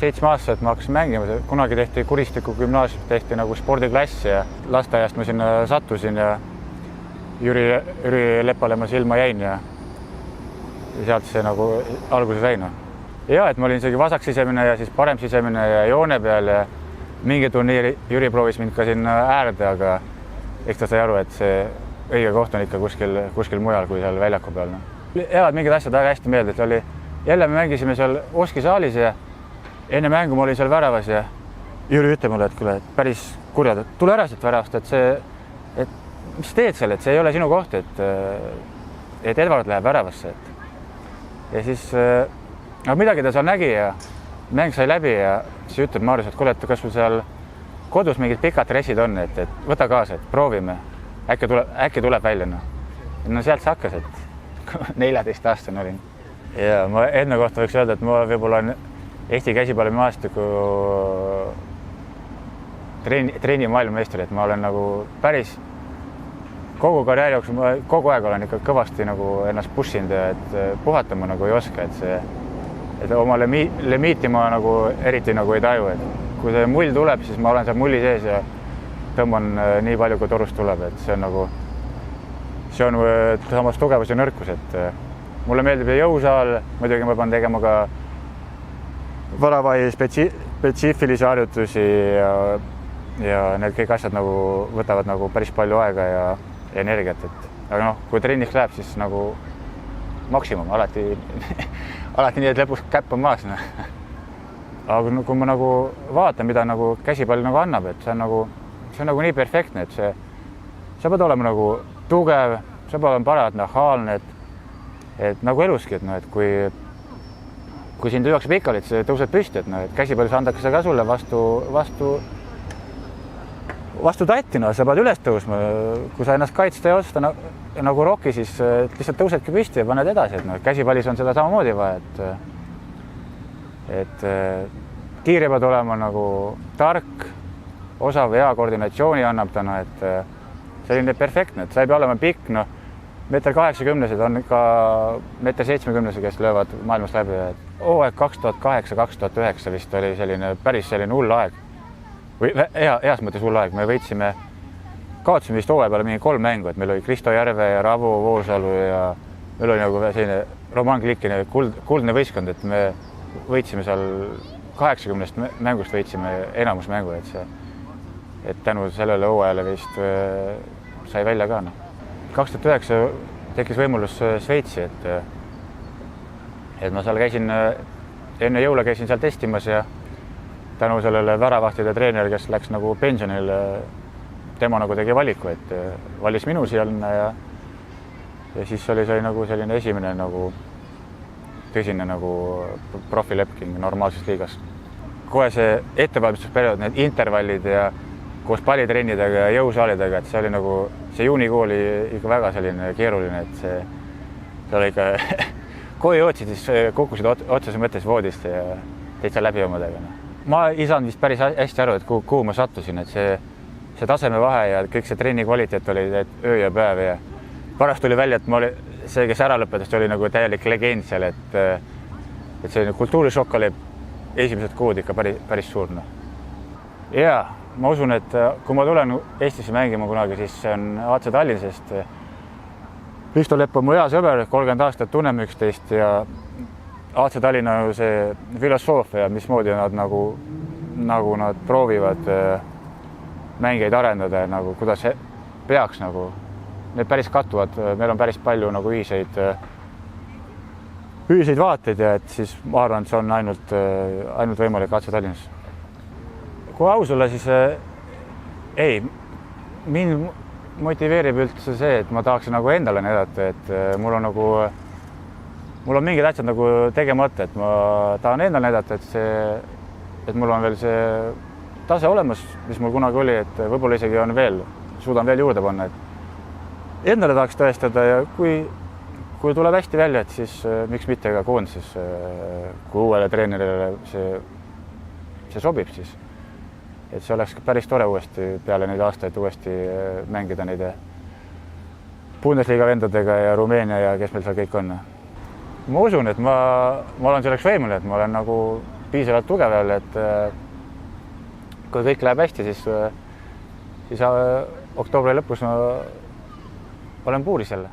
7-aastaselt ma hakkasin mängima, kunagi tehti Kuristiku gümnaasium, tehti nagu spordiklass ja lasteaiast ma sinna sattusin ja Jüri Lepale ma silma jäin ja sealt see nagu alguse sai. Ja, et ma olin isegi vasak sisemine ja siis parem sisemine ja joone peal ja mingi turniiri Jüri proovis mind ka sinna äärde, aga eks ta sai aru, et see õige koht on ikka kuskil mujal kui seal väljaku peal. Jäävad mingid asjad väga hästi meelde, et oli jälle me mängisime seal Oski saalis ja enne mängu ma olin seal väravas ja Jüri ütleb mulle, et kuule, päris kurjad, tule ära siit väravast, et mis teed seal, et see ei ole sinu koht, et Edvard läheb väravasse. Ja siis midagi ta seal nägi ja mäng sai läbi ja siis ütleb Marius, et kuule, et kas sul seal kodus mingid pikad dressid on, et võta kaasa, et proovime, äkki tuleb välja. No sealt see hakkas, et 14-aastane olin. Ja ma enne kohta võiks öelda, et ma võib-olla on Eesti käsipallimaastiku treeni maailmameister, et ma olen nagu päris kogu karjääri jooksul, ma kogu aeg olen ikka kõvasti nagu ennast pushinud ja et puhata ma nagu ei oska, et oma limiiti ma nagu eriti nagu ei taju, et kui see mull tuleb, siis ma olen seal mulli sees ja tõmban nii palju, kui torust tuleb, et see on samas tugevus ja nõrkus, et mulle meeldib jõusaal, muidugi ma pean tegema ka varavai spetsiifilisi harjutusi ja need kõik asjad nagu võtavad nagu päris palju aega ja energiat, aga kui trenniks läheb, siis nagu maksimum, alati nii, et lõpus käpp on maas. Aga kui ma nagu vaatan, mida nagu käsipall nagu annab, et see on nagu nii perfektne, et sa pead olema nagu tugev, sa pead olema parajalt nahaalne, et nagu eluski, et kui sind lüüakse pikali, et see tõused püsti, et käsipallis antakse ka sulle vastu tatti, sa pead üles tõusma, kui sa ennast kaitsta ei osta nagu roki, siis lihtsalt tõusedki püsti ja paned edasi, et käsipallis on seda samamoodi vaja, et kiire pead olema nagu tark, osav, hea koordinatsiooni annab ta, et selline perfektne, et sa ei pea olema pikk, 1,80 on ka 1,70, kes löövad maailmast läbi. Hooaeg 2008-2009 vist oli päris selline hull aeg. Või heas mõttes hull aeg. Me kaotasime vist hooaja peale mingi 3 mängu, et meil oli Kristo Järve ja Ravo Voosalu ja meil oli nagu selline Roman Klikine kuldne võistkond, et me võitsime seal 80 mängust võitsime enamus mängu, et tänu sellele hooajale vist sai välja ka. 2009 tekkis võimalus Šveitsi, et ma seal käisin, enne jõule käisin seal testimas ja tänu sellele väravahtide treener, kes läks nagu pensionile, tema nagu tegi valiku, et valis minu sinna ja siis oli see nagu selline esimene nagu tõsine nagu profilepking normaalses liigas. Kohe see ettevalmistusperiood, need intervallid ja koos pallitrennidega ja jõusaalidega, et see oli nagu, see juunikuu oli ikka väga selline keeruline, et see oli ikka, koju jõudsid, siis kukkusid otsese mõttes voodist ja täitsa läbi omadega. Ma ei saanud vist päris hästi aru, et kuhu ma sattusin, et see tasemevahe ja kõik see trenni kvaliteet oli öö ja päev ja pärast tuli välja, et ma oli see, kes ära lõpetas, oli nagu täielik legend seal, et selline kultuurishokk oli esimesed kuud ikka päris suur. Ja ma usun, et kui ma tulen Eestisse mängima kunagi, siis see on AC Tallinn, sest Risto Lepp on mu hea sõber, 30 aastat tunneme üksteist ja AC Tallinn on see filosoofia, mismoodi nad nagu nad proovivad mängeid arendada, nagu kuidas peaks nagu. Need päris kattuvad, meil on päris palju nagu ühiseid vaateid ja et siis ma arvan, et see on ainult võimalik AC Tallinnas. Kui aus olla, siis ei, mind motiveerib üldse see, et ma tahaks nagu endale näidata, et mul on mingid asjad nagu tegemata, et ma tahan endale näidata, et mul on veel see tase olemas, mis mul kunagi oli, et võib-olla isegi on veel, suudan veel juurde panna, et endale tahaks tõestada ja kui tuleb hästi välja, et siis miks mitte ka koondises, kui uuele treenerile see sobib, siis et see oleks päris tore uuesti peale neid aastaid uuesti mängida neid Bundesliga vendadega ja Rumeenia ja kes meil seal kõik on. Ma usun, et ma olen selleks võimeline, et ma olen nagu piisavalt tugev jälle, et kui kõik läheb hästi, siis oktoobri lõpus ma olen puuris jälle.